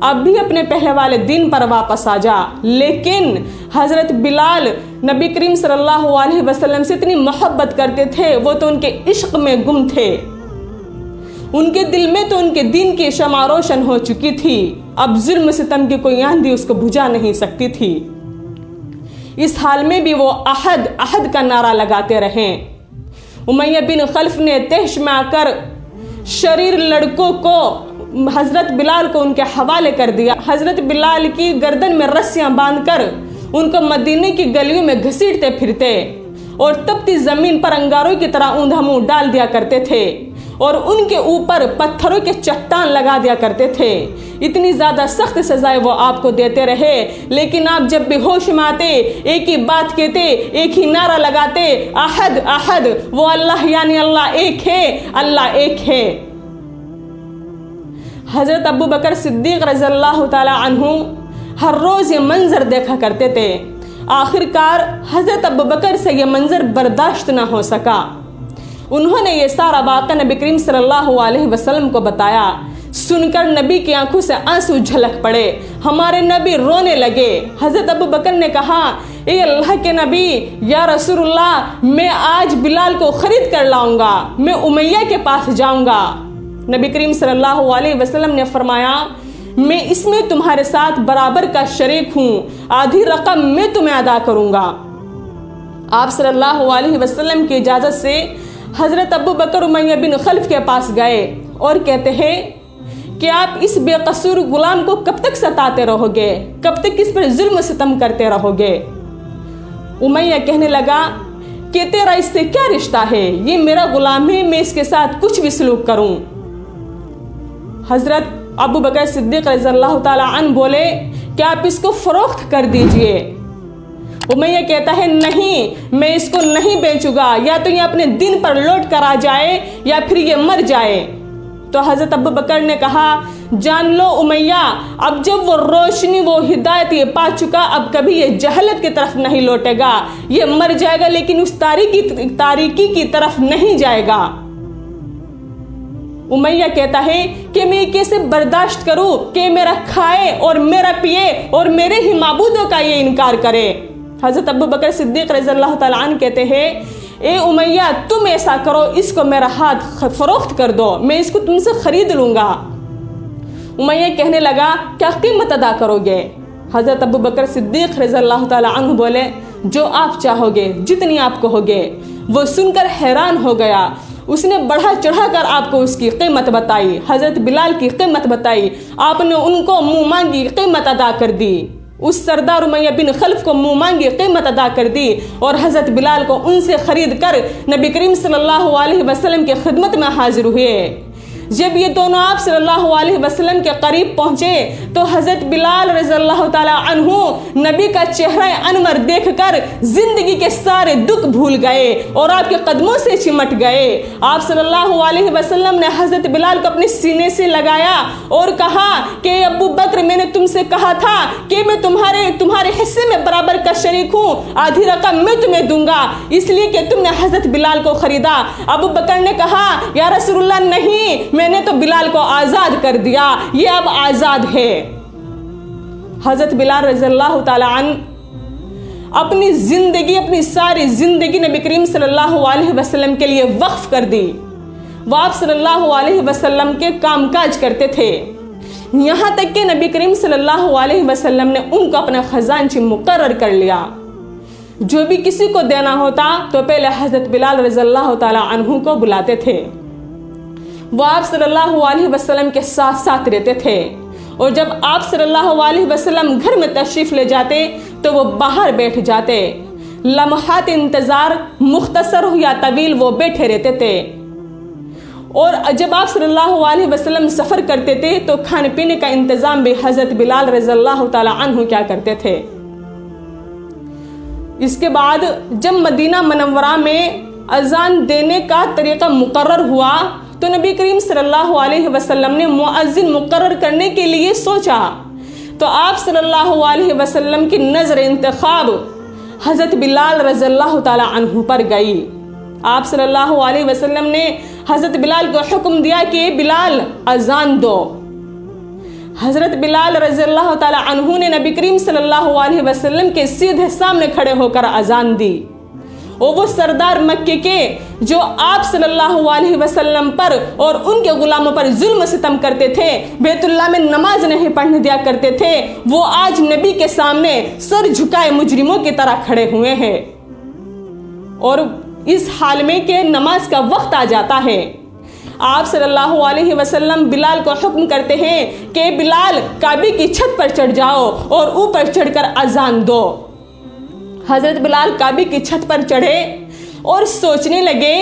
اب بھی اپنے پہلے والے دین پر واپس آ جا۔ لیکن حضرت بلال نبی کریم صلی اللہ علیہ وسلم سے اتنی محبت کرتے تھے، وہ تو ان کے عشق میں گم تھے، ان کے دل میں تو ان کے دین کی شمع روشن ہو چکی تھی، اب ظلم ستم کی کوئی آندھی اس کو بجھا نہیں سکتی تھی۔ اس حال میں بھی وہ احد احد کا نعرہ لگاتے رہے۔ امیہ بن خلف نے تہش میں آ کر شریر لڑکوں کو حضرت بلال کو ان کے حوالے کر دیا۔ حضرت بلال کی گردن میں رسیاں باندھ کر ان کو مدینے کی گلیوں میں گھسیٹتے پھرتے اور تپتی زمین پر انگاروں کی طرح اوندھا منہ ڈال دیا کرتے تھے اور ان کے اوپر پتھروں کے چٹان لگا دیا کرتے تھے۔ اتنی زیادہ سخت سزائیں وہ آپ کو دیتے رہے، لیکن آپ جب بھی ہوش میں آتے ایک ہی بات کہتے، ایک ہی نعرہ لگاتے، احد احد، وہ اللہ یعنی اللہ ایک ہے، اللہ ایک ہے۔ حضرت ابو بکر صدیق رضی اللہ تعالی عنہ ہر روز یہ منظر دیکھا کرتے تھے۔ آخر کار حضرت ابو بکر سے یہ منظر برداشت نہ ہو سکا، انہوں نے یہ سارا واقعہ نبی کریم صلی اللہ علیہ وسلم کو بتایا۔ سن کر نبی کی آنکھوں سے آنسو جھلک پڑے، ہمارے نبی رونے لگے۔ حضرت ابو بکر نے کہا، اے اللہ کے نبی، یا رسول اللہ، میں آج بلال کو خرید کر لاؤں گا، میں امیہ کے پاس جاؤں گا۔ نبی کریم صلی اللہ علیہ وسلم نے فرمایا، میں اس میں تمہارے ساتھ برابر کا شریک ہوں، آدھی رقم میں تمہیں ادا کروں گا۔ آپ صلی اللہ علیہ وسلم کی اجازت سے حضرت ابو بکر امیہ بن خلف کے پاس گئے اور کہتے ہیں کہ آپ اس بے قصور غلام کو کب تک ستاتے رہو گے، کب تک اس پر ظلم و ستم کرتے رہو گے؟ امیہ کہنے لگا کہ تیرا اس سے کیا رشتہ ہے، یہ میرا غلام ہے، میں اس کے ساتھ کچھ بھی سلوک کروں۔ حضرت ابو بکر صدیق رضی اللہ تعالی عنہ بولے کہ آپ اس کو فروخت کر دیجئے۔ امیہ کہتا ہے نہیں، میں اس کو نہیں بیچوں گا، یا تو یہ اپنے دین پر لوٹ کر آ جائے یا پھر یہ مر جائے۔ تو حضرت ابو بکر نے کہا، جان لو امیہ، اب جب وہ روشنی، وہ ہدایت یہ پا چکا، اب کبھی یہ جہالت کی طرف نہیں لوٹے گا، یہ مر جائے گا لیکن اس تاریکی کی طرف نہیں جائے گا۔ امیہ کہتا ہے کہ میں کیسے برداشت کروں کہ میرا کھائے اور میرا پیے اور میرے ہی معبودوں کا یہ انکار کرے۔ حضرت ابو بکر صدیق رضی اللہ تعالیٰ عنہ کہتے ہیں، اے امیہ، تم ایسا کرو، اس کو میرا ہاتھ فروخت کر دو، میں اس کو تم سے خرید لوں گا۔ امیہ کہنے لگا، کیا قیمت ادا کرو گے؟ حضرت ابو بکر صدیق رضی اللہ تعالیٰ عنہ بولے، جو آپ چاہو گے، جتنی آپ کہو گے۔ وہ سن کر حیران ہو گیا، اس نے بڑھا چڑھا کر آپ کو اس کی قیمت بتائی، حضرت بلال کی قیمت بتائی، آپ نے ان کو منہ مانگی قیمت ادا کر دی، اس سردار امیہ بن خلف کو منہ مانگی قیمت ادا کر دی اور حضرت بلال کو ان سے خرید کر نبی کریم صلی اللہ علیہ وسلم کی خدمت میں حاضر ہوئے۔ جب یہ دونوں آپ صلی اللہ علیہ وسلم کے قریب پہنچے تو حضرت بلال رضی اللہ تعالی عنہ نبی کا چہرہ انور دیکھ کر زندگی کے سارے دکھ بھول گئے اور آپ کے قدموں سے چمٹ گئے۔ آپ صلی اللہ علیہ وسلم نے حضرت بلال کو اپنے سینے سے لگایا اور کہا کہ ابو بکر، میں نے تم سے کہا تھا کہ میں تمہارے حصے میں برابر کا شریک ہوں، آدھی رقم میں تمہیں دوں گا، اس لیے کہ تم نے حضرت بلال کو خریدا۔ ابو بکر نے کہا، یا رسول اللہ، نہیں، میں نے تو بلال کو آزاد کر دیا، یہ اب آزاد ہے۔ حضرت بلال رضی اللہ تعالی عنہ اپنی زندگی، اپنی ساری زندگی نبی کریم صلی اللہ علیہ وسلم کے لیے وقف کر دی۔ وہ آپ صلی اللہ علیہ وسلم کے کام کاج کرتے تھے، یہاں تک کہ نبی کریم صلی اللہ علیہ وسلم نے ان کو اپنا خزانچی مقرر کر لیا۔ جو بھی کسی کو دینا ہوتا تو پہلے حضرت بلال رضی اللہ تعالی عنہ کو بلاتے تھے، وہ آپ صلی اللہ علیہ وسلم کے ساتھ ساتھ رہتے تھے، اور جب آپ صلی اللہ علیہ وسلم گھر میں تشریف لے جاتے تو وہ باہر بیٹھ جاتے، لمحات انتظار مختصر ہو یا طویل وہ بیٹھے رہتے تھے۔ اور جب آپ صلی اللہ علیہ وسلم سفر کرتے تھے تو کھانے پینے کا انتظام بھی حضرت بلال رضی اللہ تعالی عنہ کیا کرتے تھے۔ اس کے بعد جب مدینہ منورہ میں اذان دینے کا طریقہ مقرر ہوا تو نبی کریم صلی اللہ علیہ وسلم نے مؤذن مقرر کرنے کے لیے سوچا، تو آپ صلی اللہ علیہ وسلم کی نظر انتخاب حضرت بلال رضی اللہ تعالی عنہ پر گئی۔ آپ صلی اللہ علیہ وسلم نے حضرت بلال کو حکم دیا کہ بلال اذان دو۔ حضرت بلال رضی اللہ تعالیٰ عنہ نے نبی کریم صلی اللہ علیہ وسلم کے سیدھے سامنے کھڑے ہو کر اذان دی، اور وہ سردار مکے کے جو آپ صلی اللہ علیہ وسلم پر اور ان کے غلاموں پر ظلم و ستم کرتے تھے، بیت اللہ میں نماز نہیں پڑھنے دیا کرتے تھے، وہ آج نبی کے سامنے سر جھکائے مجرموں کی طرح کھڑے ہوئے ہیں، اور اس حال میں کہ نماز کا وقت آ جاتا ہے۔ آپ صلی اللہ علیہ وسلم بلال کو حکم کرتے ہیں کہ بلال کعبے کی چھت پر چڑھ جاؤ اور اوپر چڑھ کر اذان دو۔ حضرت بلال کعبے کی چھت پر چڑھے اور سوچنے لگے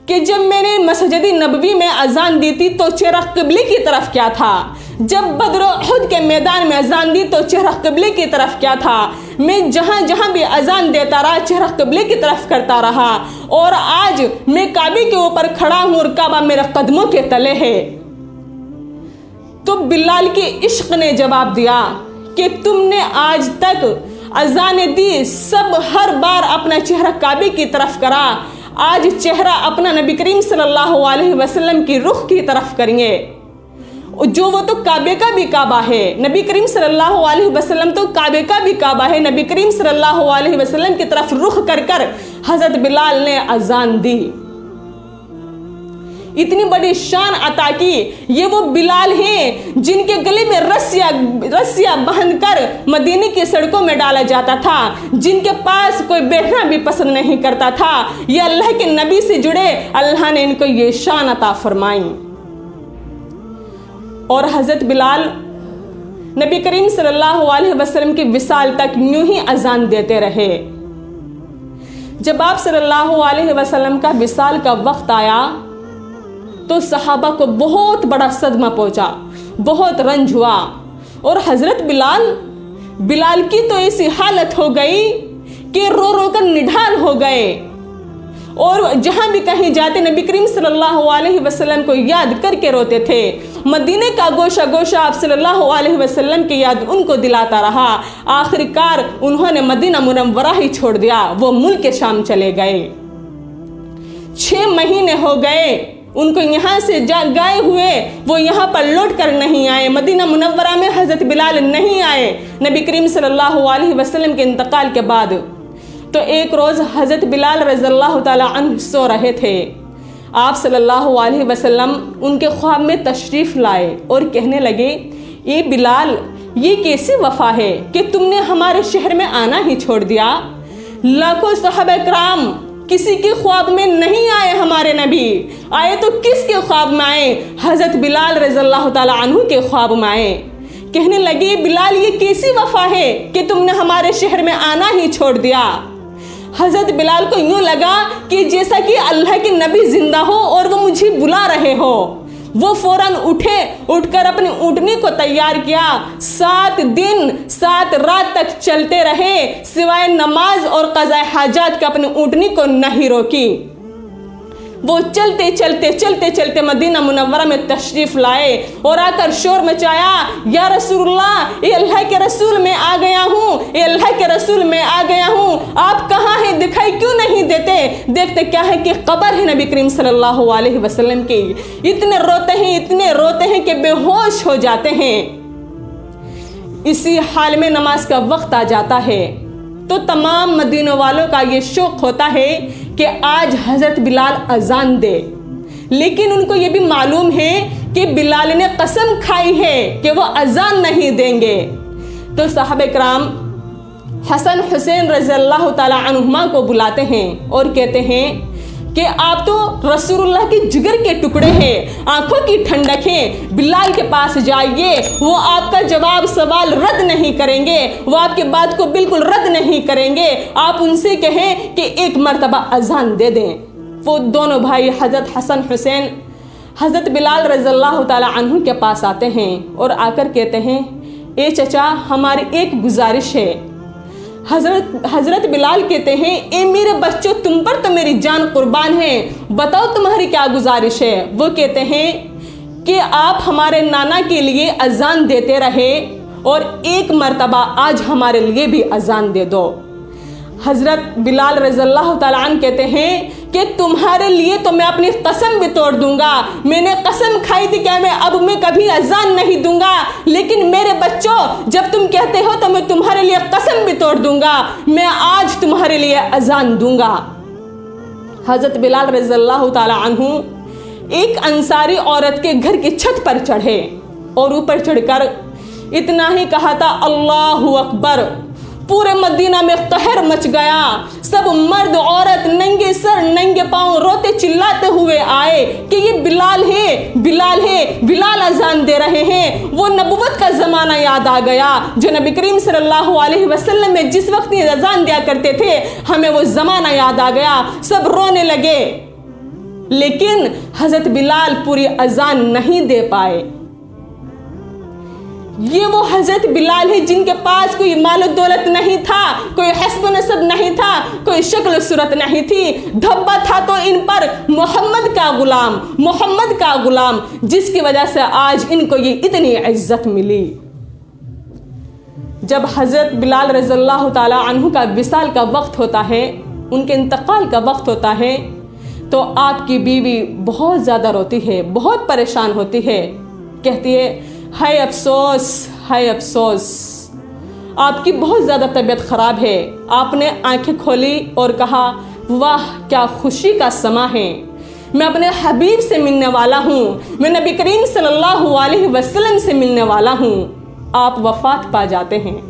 کہ جب میں نے مسجد نبوی میں اذان دی تھی تو چہرہ قبلے کی طرف کیا تھا، جب بدر و احد کے میدان میں اذان دی تو چہرہ قبلے کی طرف کیا تھا، میں جہاں جہاں بھی اذان دیتا رہا چہرہ قبلے کی طرف کرتا رہا، اور آج میں کعبے کے اوپر کھڑا ہوں اور کعبہ میرے قدموں کے تلے ہے۔ تو بلال کے عشق نے جواب دیا کہ تم نے آج تک اذان دی، سب ہر بار اپنا چہرہ کعبے کی طرف کرا، آج چہرہ اپنا نبی کریم صلی اللہ علیہ وسلم کی رخ کی طرف کریں گے، جو وہ تو کعبے کا بھی کعبہ ہے، نبی کریم صلی اللہ علیہ وسلم تو کعبے کا بھی کعبہ ہے۔ نبی کریم صلی اللہ علیہ وسلم کی طرف رخ کر کر حضرت بلال نے اذان دی، اتنی بڑی شان عطا کی۔ یہ وہ بلال ہیں جن کے گلے میں رسیاں باندھ کر مدینے کی سڑکوں میں ڈالا جاتا تھا، جن کے پاس کوئی بیٹھنا بھی پسند نہیں کرتا تھا، یہ اللہ کے نبی سے جڑے، اللہ نے ان کو یہ شان عطا فرمائی۔ اور حضرت بلال نبی کریم صلی اللہ علیہ وسلم کی وصال تک یوں ہی اذان دیتے رہے۔ جب آپ صلی اللہ علیہ وسلم کا وصال کا وقت آیا تو صحابہ کو بہت بڑا صدمہ پہنچا، بہت رنج ہوا، اور حضرت بلال کی تو ایسی حالت ہو گئی کہ رو رو کر نڈھال ہو گئے، اور جہاں بھی کہیں جاتے نبی کریم صلی اللہ علیہ وسلم کو یاد کر کے روتے تھے۔ مدینے کا گوشہ گوشہ آپ صلی اللہ علیہ وسلم کی یاد ان کو دلاتا رہا، آخر کار انہوں نے مدینہ منورہ ہی چھوڑ دیا، وہ ملک شام چلے گئے۔ 6 مہینے ہو گئے ان کو یہاں سے گئے ہوئے، وہ یہاں پر لوٹ کر نہیں آئے، مدینہ منورہ میں حضرت بلال نہیں آئے نبی کریم صلی اللہ علیہ وسلم کے انتقال کے بعد۔ تو ایک روز حضرت بلال رضی اللہ تعالیٰ عنہ سو رہے تھے، آپ صلی اللہ علیہ وسلم ان کے خواب میں تشریف لائے اور کہنے لگے، اے بلال، یہ کیسی وفا ہے کہ تم نے ہمارے شہر میں آنا ہی چھوڑ دیا؟ لاکھوں صحابہ کرام کسی کے خواب میں نہیں آئے، ہمارے نبی آئے تو کس کے خواب میں آئے؟ حضرت بلال رضی اللہ تعالیٰ عنہ کے خواب میں آئے۔ کہنے لگے، بلال، یہ کیسی وفا ہے کہ تم نے ہمارے شہر میں آنا ہی چھوڑ دیا؟ حضرت بلال کو یوں لگا کہ جیسا کہ اللہ کے نبی زندہ ہو اور وہ مجھے بلا رہے ہو۔ وہ فوراً اٹھ کر اپنی اونٹنی کو تیار کیا، 7 دن 7 رات تک چلتے رہے، سوائے نماز اور قضاء حاجات کا اپنی اونٹنی کو نہیں روکی۔ وہ چلتے مدینہ منورہ میں تشریف لائے اور آ کر شور مچایا، یا رسول اللہ، اے اللہ کے رسول، میں آ گیا ہوں، اے اللہ کے رسول، میں آ گیا ہوں، آپ کہاں ہیں؟ دکھائی کیوں نہیں دیتے؟ دیکھتے کیا ہے کہ قبر ہے نبی کریم صلی اللہ علیہ وسلم کی۔ اتنے روتے ہیں کہ بے ہوش ہو جاتے ہیں۔ اسی حال میں نماز کا وقت آ جاتا ہے تو تمام مدینہ والوں کا یہ شوق ہوتا ہے کہ آج حضرت بلال اذان دے، لیکن ان کو یہ بھی معلوم ہے کہ بلال نے قسم کھائی ہے کہ وہ اذان نہیں دیں گے۔ تو صحابہ کرام حسن حسین رضی اللہ تعالی عنہما کو بلاتے ہیں اور کہتے ہیں کہ آپ تو رسول اللہ کے جگر کے ٹکڑے ہیں، آنکھوں کی ٹھنڈک ہیں، بلال کے پاس جائیے، وہ آپ کا جواب سوال رد نہیں کریں گے، وہ آپ کی بات کو بالکل رد نہیں کریں گے، آپ ان سے کہیں کہ ایک مرتبہ اذان دے دیں۔ وہ دونوں بھائی حضرت حسن حسین حضرت بلال رضی اللہ تعالی عنہ کے پاس آتے ہیں اور آ کر کہتے ہیں، اے چچا، ہماری ایک گزارش ہے۔ حضرت بلال کہتے ہیں، اے میرے بچوں، تم پر تو میری جان قربان ہے، بتاؤ تمہاری کیا گزارش ہے؟ وہ کہتے ہیں کہ آپ ہمارے نانا کے لیے اذان دیتے رہے اور ایک مرتبہ آج ہمارے لیے بھی اذان دے دو۔ حضرت بلال رضی اللہ تعالیٰ عنہ کہتے ہیں کہ تمہارے لیے تو میں اپنی قسم بھی توڑ دوں گا، میں نے قسم کھائی تھی کہ میں کبھی اذان نہیں دوں گا، لیکن میرے بچوں جب تم کہتے ہو تو میں تمہارے لیے قسم بھی توڑ دوں گا، میں آج تمہارے لیے اذان دوں گا۔ حضرت بلال رضی اللہ تعالی عنہ ایک انصاری عورت کے گھر کی چھت پر چڑھے اور اوپر چڑھ کر اتنا ہی کہا تھا اللہ اکبر، پورے مدینہ میں قہر مچ گیا، سب مرد عورت ننگے سر ننگے پاؤں روتے چلاتے ہوئے آئے کہ یہ بلال ہے، بلال ہے، بلال اذان دے رہے ہیں۔ وہ نبوت کا زمانہ یاد آ گیا جو نبی کریم صلی اللہ علیہ وسلم میں جس وقت یہ اذان دیا کرتے تھے، ہمیں وہ زمانہ یاد آ گیا، سب رونے لگے، لیکن حضرت بلال پوری اذان نہیں دے پائے۔ یہ وہ حضرت بلال ہے جن کے پاس کوئی مال و دولت نہیں تھا، کوئی حسب و نسب نہیں تھا، کوئی شکل و صورت نہیں تھی، دھبا تھا تو ان پر محمد کا غلام، محمد کا غلام، جس کی وجہ سے آج ان کو یہ اتنی عزت ملی۔ جب حضرت بلال رضی اللہ تعالی عنہ کا وصال کا وقت ہوتا ہے، ان کے انتقال کا وقت ہوتا ہے، تو آپ کی بیوی بہت زیادہ روتی ہے، بہت پریشان ہوتی ہے، کہتی ہے ہائے افسوس، ہائے افسوس، آپ کی بہت زیادہ طبیعت خراب ہے۔ آپ نے آنکھیں کھولی اور کہا واہ کیا خوشی کا سما ہے، میں اپنے حبیب سے ملنے والا ہوں، میں نبی کریم صلی اللہ علیہ وسلم سے ملنے والا ہوں۔ آپ وفات پا جاتے ہیں،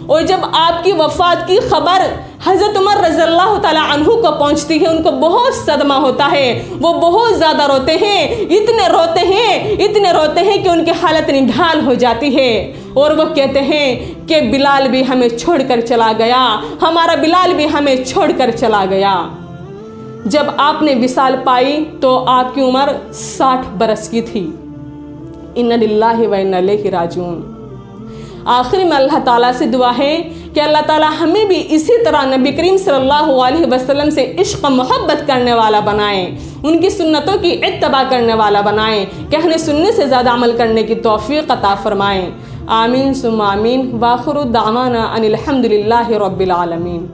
اور جب آپ کی وفات کی خبر حضرت عمر رضی اللہ تعالی عنہ کو پہنچتی ہے، ان کو بہت صدمہ ہوتا ہے، وہ بہت زیادہ روتے ہیں، اتنے روتے ہیں کہ ان کی حالت نڈھال ہو جاتی ہے، اور وہ کہتے ہیں کہ بلال بھی ہمیں چھوڑ کر چلا گیا، ہمارا بلال بھی ہمیں چھوڑ کر چلا گیا۔ جب آپ نے وصال پائی تو آپ کی عمر 60 برس کی تھی۔ انا للہ و انا الیہ راجعون۔ آخری میں اللہ تعالیٰ سے دعا ہے کہ اللہ تعالیٰ ہمیں بھی اسی طرح نبی کریم صلی اللہ علیہ وسلم سے عشق و محبت کرنے والا بنائیں، ان کی سنتوں کی اتباع کرنے والا بنائیں، کہنے سننے سے زیادہ عمل کرنے کی توفیق عطا فرمائیں۔ آمین ثم آمین، وآخر دعوانا ان الحمد للہ رب العالمین۔